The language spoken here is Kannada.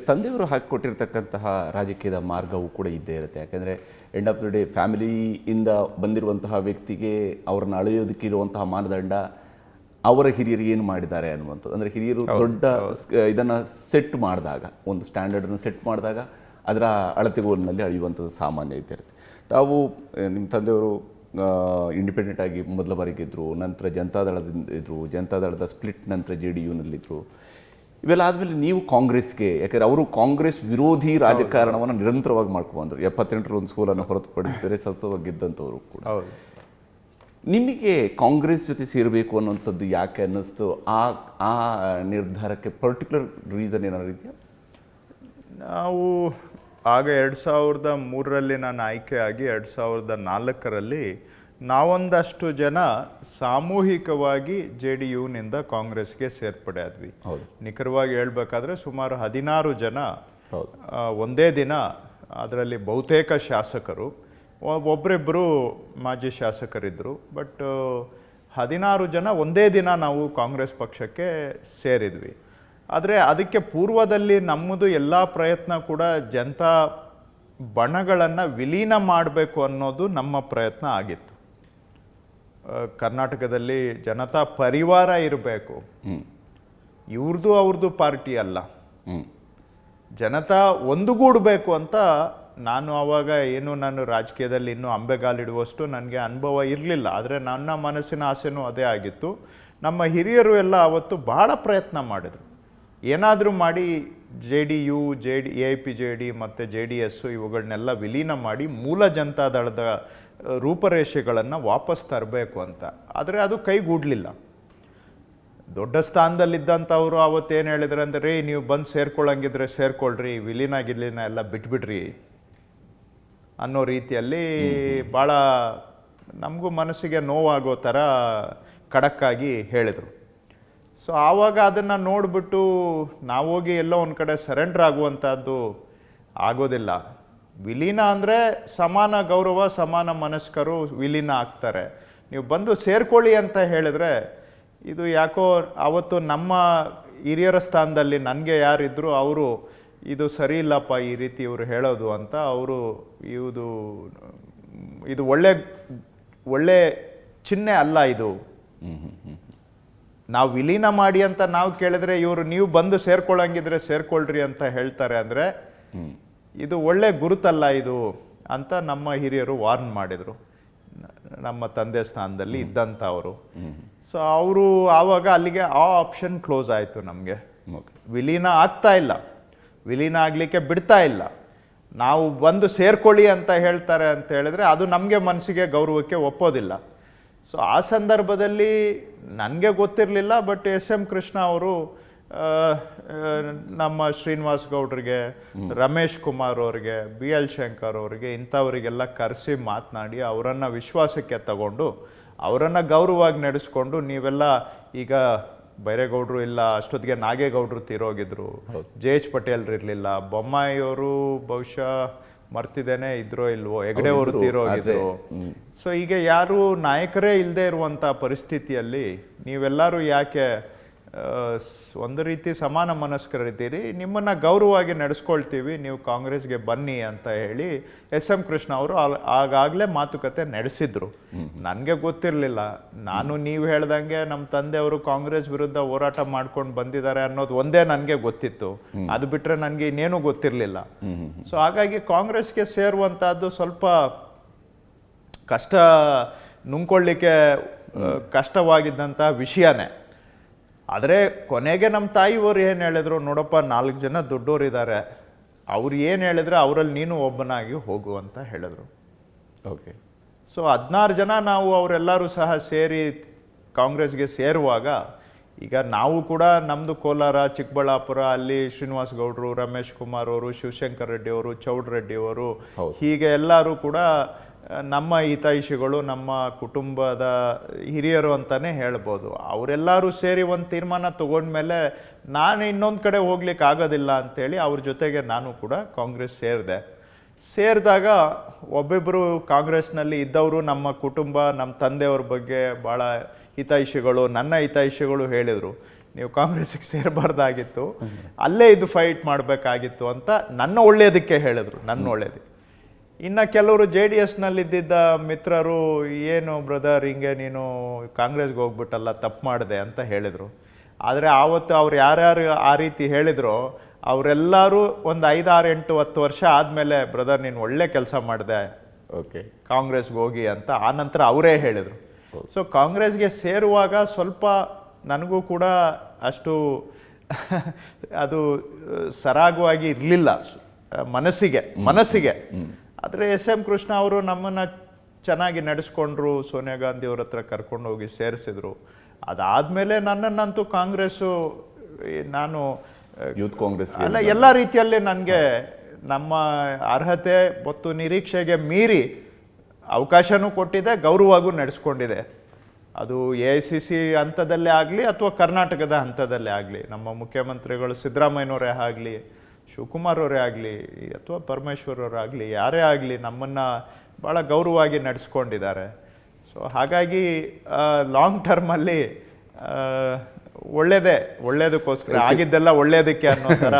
ತಂದೆಯವರು ಹಾಕಿಕೊಟ್ಟಿರ್ತಕ್ಕಂತಹ ರಾಜಕೀಯದ ಮಾರ್ಗವೂ ಕೂಡ ಇದ್ದೇ ಇರುತ್ತೆ. ಯಾಕೆಂದರೆ ಎಂಡ್ ಆಫ್ ದ ಡೇ ಫ್ಯಾಮಿಲಿಯಿಂದ ಬಂದಿರುವಂತಹ ವ್ಯಕ್ತಿಗೆ ಅವ್ರನ್ನ ಅಳೆಯೋದಕ್ಕಿರುವಂತಹ ಮಾನದಂಡ ಅವರ ಹಿರಿಯರು ಏನು ಮಾಡಿದ್ದಾರೆ ಅನ್ನುವಂಥದ್ದು. ಅಂದರೆ ಹಿರಿಯರು ದೊಡ್ಡ ಇದನ್ನು ಸೆಟ್ ಮಾಡಿದಾಗ, ಒಂದು ಸ್ಟ್ಯಾಂಡರ್ಡನ್ನು ಸೆಟ್ ಮಾಡಿದಾಗ ಅದರ ಅಳತೆಗೋಲಿನಲ್ಲಿ ಅಳೆಯುವಂಥದ್ದು ಸಾಮಾನ್ಯ ಇರುತ್ತೆ. ತಾವು ನಿಮ್ಮ ತಂದೆಯವರು ಇಂಡಿಪೆಂಡೆಂಟ್ ಆಗಿ ಮೊದಲ ಬಾರಿಗೆ ಇದ್ದರು, ನಂತರ ಜನತಾದಳದಿಂದ ಇದ್ದರು, ಜನತಾದಳದ ಸ್ಪ್ಲಿಟ್ ನಂತರ JDU-ನಲ್ಲಿದ್ದರು. ಇವೆಲ್ಲ ಆದಮೇಲೆ ನೀವು ಕಾಂಗ್ರೆಸ್ಗೆ, ಯಾಕೆಂದರೆ ಅವರು ಕಾಂಗ್ರೆಸ್ ವಿರೋಧಿ ರಾಜಕಾರಣವನ್ನು ನಿರಂತರವಾಗಿ ಮಾಡ್ಕೊಂಡ್ರು. 78ರ ಒಂದು ಸೋಲನ್ನು ಹೊರತುಪಡಿಸಿದರೆ ಸತತವಾಗಿದ್ದಂಥವರು ಕೂಡ. ನಿಮಗೆ ಕಾಂಗ್ರೆಸ್ ಜೊತೆ ಸೇರಬೇಕು ಅನ್ನೋಂಥದ್ದು ಯಾಕೆ ಅನ್ನಿಸ್ತು? ಆ ನಿರ್ಧಾರಕ್ಕೆ ಪರ್ಟಿಕ್ಯುಲರ್ ರೀಸನ್ ಏನಾದ್ರು ಇದೆಯಾ? ನಾವು ಆಗ 2003ರಲ್ಲಿ ನಾನು ಆಯ್ಕೆಯಾಗಿ 2004ರಲ್ಲಿ ನಾವೊಂದಷ್ಟು ಜನ ಸಾಮೂಹಿಕವಾಗಿ JDU-ನಿಂದ ಕಾಂಗ್ರೆಸ್ಗೆ ಸೇರ್ಪಡೆ ಆದ್ವಿ. ನಿಖರವಾಗಿ ಹೇಳ್ಬೇಕಾದ್ರೆ ಸುಮಾರು 16 ಜನ ಒಂದೇ ದಿನ, ಅದರಲ್ಲಿ ಬಹುತೇಕ ಶಾಸಕರು, ಒಬ್ಬರಿಬ್ಬರು ಮಾಜಿ ಶಾಸಕರಿದ್ದರು. ಬಟ್ 16 ಜನ ಒಂದೇ ದಿನ ನಾವು ಕಾಂಗ್ರೆಸ್ ಪಕ್ಷಕ್ಕೆ ಸೇರಿದ್ವಿ. ಆದರೆ ಅದಕ್ಕೆ ಪೂರ್ವದಲ್ಲಿ ನಮ್ಮದು ಎಲ್ಲ ಪ್ರಯತ್ನ ಕೂಡ ಜನತಾ ಬಣಗಳನ್ನು ವಿಲೀನ ಮಾಡಬೇಕು ಅನ್ನೋದು ನಮ್ಮ ಪ್ರಯತ್ನ ಆಗಿತ್ತು. ಕರ್ನಾಟಕದಲ್ಲಿ ಜನತಾ ಪರಿವಾರ ಇರಬೇಕು, ಇವ್ರದ್ದು ಅವ್ರದ್ದು ಪಾರ್ಟಿ ಅಲ್ಲ, ಜನತಾ ಒಂದುಗೂಡಬೇಕು ಅಂತ ನಾನು ಆವಾಗ ನಾನು ರಾಜಕೀಯದಲ್ಲಿ ಇನ್ನೂ ಅಂಬೆಗಾಲಿಡುವಷ್ಟು ನನಗೆ ಅನುಭವ ಇರಲಿಲ್ಲ. ಆದರೆ ನನ್ನ ಮನಸ್ಸಿನ ಆಸೆನೂ ಅದೇ ಆಗಿತ್ತು. ನಮ್ಮ ಹಿರಿಯರು ಎಲ್ಲ ಅವತ್ತು ಬಹಳ ಪ್ರಯತ್ನ ಮಾಡಿದರು, ಏನಾದರೂ ಮಾಡಿ JDU, AIPJD ಮತ್ತು JDS ಇವುಗಳನ್ನೆಲ್ಲ ವಿಲೀನ ಮಾಡಿ ಮೂಲ ಜನತಾದಳದ ರೂಪರೇಷೆಗಳನ್ನು ವಾಪಸ್ ತರಬೇಕು ಅಂತ. ಆದರೆ ಅದು ಕೈಗೂಡಲಿಲ್ಲ. ದೊಡ್ಡ ಸ್ಥಾನದಲ್ಲಿದ್ದಂಥವರು ಅವತ್ತೇನು ಹೇಳಿದ್ರು ಅಂದರೆ, ನೀವು ಬಂದು ಸೇರ್ಕೊಳ್ಳಂಗಿದ್ರೆ ಸೇರ್ಕೊಳ್ರಿ, ವಿಲೀನ ಗಿಲೀನ ಎಲ್ಲ ಬಿಟ್ಬಿಡ್ರಿ ಅನ್ನೋ ರೀತಿಯಲ್ಲಿ ಭಾಳ ನಮಗೂ ಮನಸ್ಸಿಗೆ ನೋವಾಗೋ ಥರ ಖಡಕ್ಕಾಗಿ ಹೇಳಿದರು. ಸೊ ಆವಾಗ ಅದನ್ನು ನೋಡಿಬಿಟ್ಟು ನಾವು ಹೋಗಿ ಎಲ್ಲೋ ಒಂದು ಕಡೆ ಸರೆಂಡ್ರ್ ಆಗುವಂಥದ್ದು ಆಗೋದಿಲ್ಲ. ವಿಲೀನ ಅಂದರೆ ಸಮಾನ ಗೌರವ, ಸಮಾನ ಮನಸ್ಕರು ವಿಲೀನ ಆಗ್ತಾರೆ. ನೀವು ಬಂದು ಸೇರ್ಕೊಳ್ಳಿ ಅಂತ ಹೇಳಿದ್ರೆ, ಇದು ಯಾಕೋ ಅವತ್ತು ನಮ್ಮ ಹಿರಿಯರ ಸ್ಥಾನದಲ್ಲಿ ನನಗೆ ಯಾರಿದ್ರು ಅವರು ಇದು ಸರಿ ಇಲ್ಲಪ್ಪ ಈ ರೀತಿ ಇವರು ಹೇಳೋದು ಅಂತ ಅವರು ಇದು ಒಳ್ಳೆ ಚಿಹ್ನೆ ಅಲ್ಲ ಇದು. ನಾವು ವಿಲೀನ ಮಾಡಿ ಅಂತ ನಾವು ಕೇಳಿದ್ರೆ ಇವರು ನೀವು ಬಂದು ಸೇರ್ಕೊಳ್ಳಂಗಿದ್ರೆ ಸೇರ್ಕೊಳ್ರಿ ಅಂತ ಹೇಳ್ತಾರೆ ಅಂದರೆ ಇದು ಒಳ್ಳೆ ಗುರುತಲ್ಲ ಇದು ಅಂತ ನಮ್ಮ ಹಿರಿಯರು ವಾರ್ನ್ ಮಾಡಿದರು, ನಮ್ಮ ತಂದೆ ಸ್ಥಾನದಲ್ಲಿ ಇದ್ದಂಥವರು. ಸೊ ಅವರು ಆವಾಗ ಅಲ್ಲಿಗೆ ಆ ಆಪ್ಷನ್ ಕ್ಲೋಸ್ ಆಯಿತು. ನಮಗೆ ವಿಲೀನ ಆಗ್ತಾ ಇಲ್ಲ, ವಿಲೀನ ಆಗಲಿಕ್ಕೆ ಬಿಡ್ತಾ ಇಲ್ಲ. ನಾವು ಬಂದು ಸೇರ್ಕೊಳ್ಳಿ ಅಂತ ಹೇಳ್ತಾರೆ ಅಂತ ಹೇಳಿದ್ರೆ ಅದು ನಮಗೆ ಮನಸ್ಸಿಗೆ ಗೌರವಕ್ಕೆ ಒಪ್ಪೋದಿಲ್ಲ. ಸೊ ಆ ಸಂದರ್ಭದಲ್ಲಿ ನನಗೆ ಗೊತ್ತಿರಲಿಲ್ಲ. ಬಟ್ SM ಕೃಷ್ಣ ಅವರು ನಮ್ಮ ಶ್ರೀನಿವಾಸ್ ಗೌಡ್ರಿಗೆ, ರಮೇಶ್ ಕುಮಾರ್ ಅವ್ರಿಗೆ, BL ಶಂಕರ್ ಅವ್ರಿಗೆ, ಇಂಥವರಿಗೆಲ್ಲ ಕರೆಸಿ ಮಾತನಾಡಿ ಅವರನ್ನು ವಿಶ್ವಾಸಕ್ಕೆ ತಗೊಂಡು ಅವರನ್ನು ಗೌರವವಾಗಿ ನಡೆಸ್ಕೊಂಡು, ನೀವೆಲ್ಲ ಈಗ ಬೈರೇಗೌಡರು ಇಲ್ಲ, ಅಷ್ಟೊತ್ತಿಗೆ ನಾಗೇಗೌಡರು ತೀರೋಗಿದ್ರು, JH ಪಟೇಲ್ರು ಇರಲಿಲ್ಲ, ಬೊಮ್ಮಾಯಿಯವರು ಬಹುಶಃ ಮರ್ತಿದ್ದೇನೆ ಇದ್ರೋ ಇಲ್ವೋ, ಹೆಗಡೆ ಅವರು ತೀರೋಗಿದ್ರು. ಸೊ ಈಗ ಯಾರು ನಾಯಕರೇ ಇಲ್ಲದೆ ಇರುವಂಥ ಪರಿಸ್ಥಿತಿಯಲ್ಲಿ ನೀವೆಲ್ಲರೂ ಯಾಕೆ ಒಂದು ರೀತಿ ಸಮಾನ ಮನಸ್ಕರಿದ್ದೀರಿ, ನಿಮ್ಮನ್ನು ಗೌರವವಾಗಿ ನಡೆಸ್ಕೊಳ್ತೀವಿ, ನೀವು ಕಾಂಗ್ರೆಸ್ಗೆ ಬನ್ನಿ ಅಂತ ಹೇಳಿ SM ಕೃಷ್ಣ ಅವರು ಆಗಾಗಲೇ ಮಾತುಕತೆ ನಡೆಸಿದ್ರು. ನನಗೆ ಗೊತ್ತಿರಲಿಲ್ಲ. ನಾನು ನೀವು ಹೇಳ್ದಂಗೆ ನಮ್ಮ ತಂದೆಯವರು ಕಾಂಗ್ರೆಸ್ ವಿರುದ್ಧ ಹೋರಾಟ ಮಾಡ್ಕೊಂಡು ಬಂದಿದ್ದಾರೆ ಅನ್ನೋದು ಒಂದೇ ನನಗೆ ಗೊತ್ತಿತ್ತು. ಅದು ಬಿಟ್ಟರೆ ನನಗೆ ಇನ್ನೇನು ಗೊತ್ತಿರಲಿಲ್ಲ. ಸೊ ಹಾಗಾಗಿ ಕಾಂಗ್ರೆಸ್ಗೆ ಸೇರುವಂಥದ್ದು ಸ್ವಲ್ಪ ಕಷ್ಟ, ನುಂಗ್ಕೊಳ್ಳಿಕ್ಕೆ ಕಷ್ಟವಾಗಿದ್ದಂಥ ವಿಷಯನೇ. ಆದರೆ ಕೊನೆಗೆ ನಮ್ಮ ತಾಯಿಯವರು ಏನು ಹೇಳಿದ್ರು, ನೋಡಪ್ಪ 4 ಜನ ದೊಡ್ಡವರಿದ್ದಾರೆ, ಅವ್ರು ಏನು ಹೇಳಿದ್ರೆ ಅವರಲ್ಲಿ ನೀನು ಒಬ್ಬನಾಗಿ ಹೋಗು ಅಂತ ಹೇಳಿದ್ರು. ಓಕೆ. ಸೊ 16 ಜನ ನಾವು ಅವರೆಲ್ಲರೂ ಸಹ ಸೇರಿ ಕಾಂಗ್ರೆಸ್ಗೆ ಸೇರುವಾಗ, ಈಗ ನಾವು ಕೂಡ ನಮ್ಮದು ಕೋಲಾರ, ಚಿಕ್ಕಬಳ್ಳಾಪುರ, ಅಲ್ಲಿ ಶ್ರೀನಿವಾಸ್ ಗೌಡರು, ರಮೇಶ್ ಕುಮಾರ್ ಅವರು, ಶಿವಶಂಕರ್ ರೆಡ್ಡಿ ಅವರು, ಚೌಡ್ ರೆಡ್ಡಿ ಅವರು, ಹೀಗೆ ಎಲ್ಲರೂ ಕೂಡ ನಮ್ಮ ಹಿತೈಷಿಗಳು, ನಮ್ಮ ಕುಟುಂಬದ ಹಿರಿಯರು ಅಂತಲೇ ಹೇಳ್ಬೋದು. ಅವರೆಲ್ಲರೂ ಸೇರಿ ಒಂದು ತೀರ್ಮಾನ ತೊಗೊಂಡ್ಮೇಲೆ ನಾನು ಇನ್ನೊಂದು ಕಡೆ ಹೋಗ್ಲಿಕ್ಕೆ ಆಗೋದಿಲ್ಲ ಅಂಥೇಳಿ ಅವ್ರ ಜೊತೆಗೆ ನಾನು ಕೂಡ ಕಾಂಗ್ರೆಸ್ ಸೇರಿದಾಗ ಒಬ್ಬೊಬ್ಬರು ಕಾಂಗ್ರೆಸ್ನಲ್ಲಿ ಇದ್ದವರು ನಮ್ಮ ಕುಟುಂಬ, ನಮ್ಮ ತಂದೆಯವ್ರ ಬಗ್ಗೆ ಭಾಳ ಹಿತೈಷಿಗಳು, ನನ್ನ ಹಿತೈಷಿಗಳು ಹೇಳಿದರು, ನೀವು ಕಾಂಗ್ರೆಸ್ಸಿಗೆ ಸೇರಬಾರ್ದಾಗಿತ್ತು, ಅಲ್ಲೇ ಇದು ಫೈಟ್ ಮಾಡಬೇಕಾಗಿತ್ತು ಅಂತ ನನ್ನ ಒಳ್ಳೆಯದಕ್ಕೆ ಹೇಳಿದ್ರು, ನನ್ನ ಒಳ್ಳೆಯದಕ್ಕೆ. ಇನ್ನು ಕೆಲವರು JDSನಲ್ಲಿದ್ದ ಮಿತ್ರರು, ಏನು ಬ್ರದರ್ ಹಿಂಗೆ ನೀನು ಕಾಂಗ್ರೆಸ್ಗೆ ಹೋಗ್ಬಿಟ್ಟಲ್ಲ, ತಪ್ಪು ಮಾಡಿದೆ ಅಂತ ಹೇಳಿದರು. ಆದರೆ ಆವತ್ತು ಅವ್ರು ಯಾರ್ಯಾರು ಆ ರೀತಿ ಹೇಳಿದ್ರು ಅವರೆಲ್ಲರೂ ಒಂದು 5, 6, 8, 10 ವರ್ಷ ಆದಮೇಲೆ ಬ್ರದರ್ ನೀನು ಒಳ್ಳೆ ಕೆಲಸ ಮಾಡಿದೆ, ಓಕೆ, ಕಾಂಗ್ರೆಸ್ಗೆ ಹೋಗಿ ಅಂತ ಆನಂತರ ಅವರೇ ಹೇಳಿದರು. ಸೊ ಕಾಂಗ್ರೆಸ್ಗೆ ಸೇರುವಾಗ ಸ್ವಲ್ಪ ನನಗೂ ಕೂಡ ಅಷ್ಟು ಅದು ಸರಾಗವಾಗಿ ಇರಲಿಲ್ಲ ಮನಸ್ಸಿಗೆ. ಆದರೆ SM ಕೃಷ್ಣ ಅವರು ನಮ್ಮನ್ನು ಚೆನ್ನಾಗಿ ನಡೆಸ್ಕೊಂಡ್ರು, ಸೋನಿಯಾ ಗಾಂಧಿ ಅವ್ರ ಹತ್ರ ಕರ್ಕೊಂಡು ಹೋಗಿ ಸೇರಿಸಿದ್ರು. ಅದಾದಮೇಲೆ ನನ್ನನ್ನಂತೂ ಕಾಂಗ್ರೆಸ್ಸು, ನಾನು ಯೂತ್ ಕಾಂಗ್ರೆಸ್ ಅಲ್ಲ, ಎಲ್ಲ ರೀತಿಯಲ್ಲಿ ನನಗೆ ನಮ್ಮ ಅರ್ಹತೆ ಮತ್ತು ನಿರೀಕ್ಷೆಗೆ ಮೀರಿ ಅವಕಾಶನೂ ಕೊಟ್ಟಿದೆ, ಗೌರವವಾಗೂ ನಡೆಸ್ಕೊಂಡಿದೆ. ಅದು AICC ಹಂತದಲ್ಲೇ ಆಗಲಿ ಅಥವಾ ಕರ್ನಾಟಕದ ಹಂತದಲ್ಲೇ ಆಗಲಿ, ನಮ್ಮ ಮುಖ್ಯಮಂತ್ರಿಗಳು ಸಿದ್ದರಾಮಯ್ಯನವರೇ ಆಗಲಿ, ಶಿವಕುಮಾರ್ ಅವರೇ ಆಗಲಿ ಅಥವಾ ಪರಮೇಶ್ವರ್ ಅವರಾಗಲಿ, ಯಾರೇ ಆಗಲಿ ನಮ್ಮನ್ನು ಭಾಳ ಗೌರವವಾಗಿ ನಡೆಸ್ಕೊಂಡಿದ್ದಾರೆ. ಸೊ ಹಾಗಾಗಿ ಲಾಂಗ್ ಟರ್ಮಲ್ಲಿ ಒಳ್ಳೆಯದಕ್ಕೋಸ್ಕರ ಆಗಿದ್ದೆಲ್ಲ ಒಳ್ಳೆಯದಕ್ಕೆ ಅನ್ನೋ ಥರ